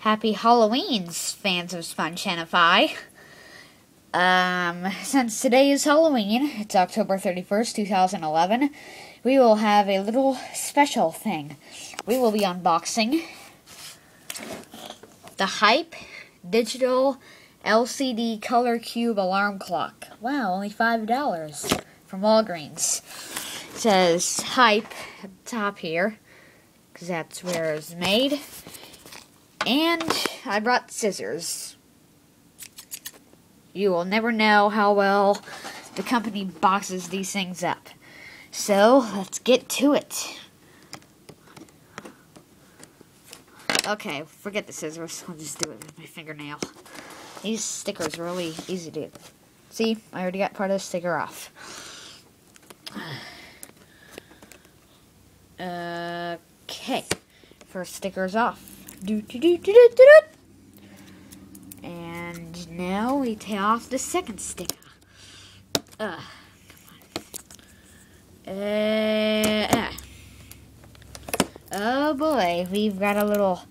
Happy Halloween, fans of Spongenify. Since today is Halloween, it's October 31st, 2011, we will have a little special thing. We will be unboxing the Hype Digital LCD Color Cube Alarm Clock. Wow, only $5 from Walgreens. It says Hype at the top here, because that's where it's made. And I brought scissors. You will never know how well the company boxes these things up. So, let's get to it. Okay, forget the scissors. I'll just do it with my fingernail. These stickers are really easy to do. See, I already got part of the sticker off. Okay, first sticker's off. And now we take off the second sticker. Come on. Oh boy, we've got a little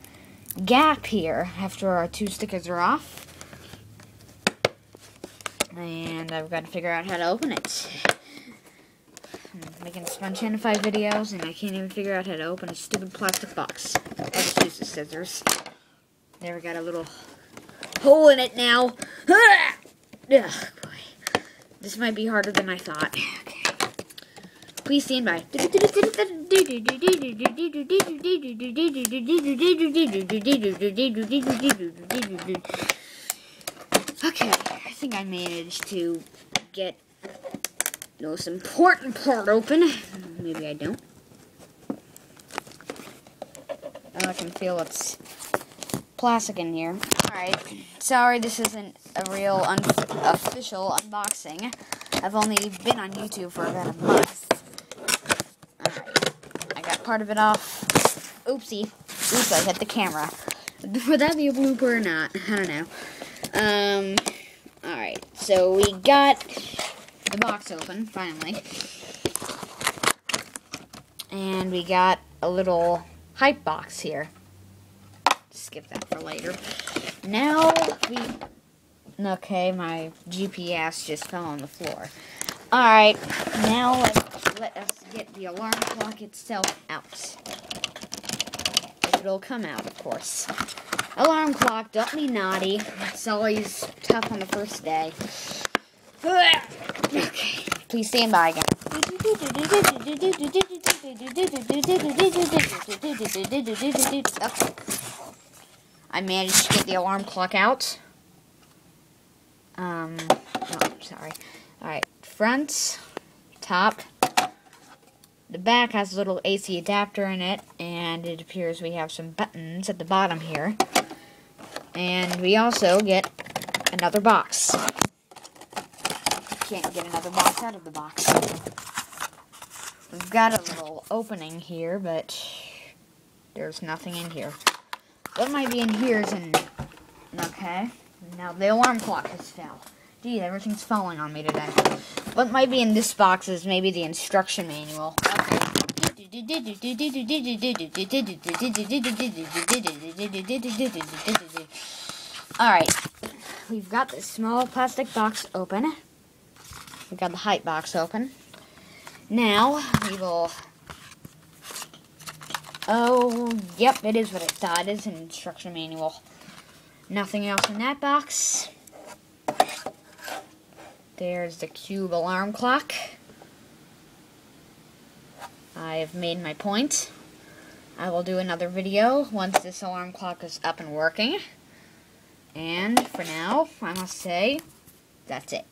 gap here after our two stickers are off. And I've got to figure out how to open it. I'm making Spongenify videos and I can't even figure out how to open a stupid plastic box. I'll just use the scissors. There, we got a little hole in it now. Ugh, boy. This might be harder than I thought. Okay. Please stand by. Okay, I think I managed to get the most important part open. Maybe I don't. I can feel it's plastic in here. Alright, sorry this isn't a real official unboxing. I've only been on YouTube for about a month. Alright, I got part of it off. Oopsie. Oops, I hit the camera. Would that be a blooper or not? I don't know. Alright, so we got the box open, finally. And we got a little Hype box here. Skip that for later. Now okay, my GPS just fell on the floor. Alright, now let us get the alarm clock itself out. If it'll come out, of course. Alarm clock, don't be naughty. It's always tough on the first day. Okay, please stand by again. Okay. I managed to get the alarm clock out. Oh, sorry. Alright, front, top. The back has a little AC adapter in it, and it appears we have some buttons at the bottom here. And we also get another box. Can't get another box out of the box. We've got a little opening here, but there's nothing in here. What might be in here is okay. Now the alarm clock has fell. Gee, everything's falling on me today. What might be in this box is maybe the instruction manual. Okay. Alright. We've got this small plastic box open. We've got the Hype box open. Now, we will... Oh, yep, it is what I thought. It is an instruction manual. Nothing else in that box. There's the Cube alarm clock. I have made my point. I will do another video once this alarm clock is up and working. And for now, I must say, that's it.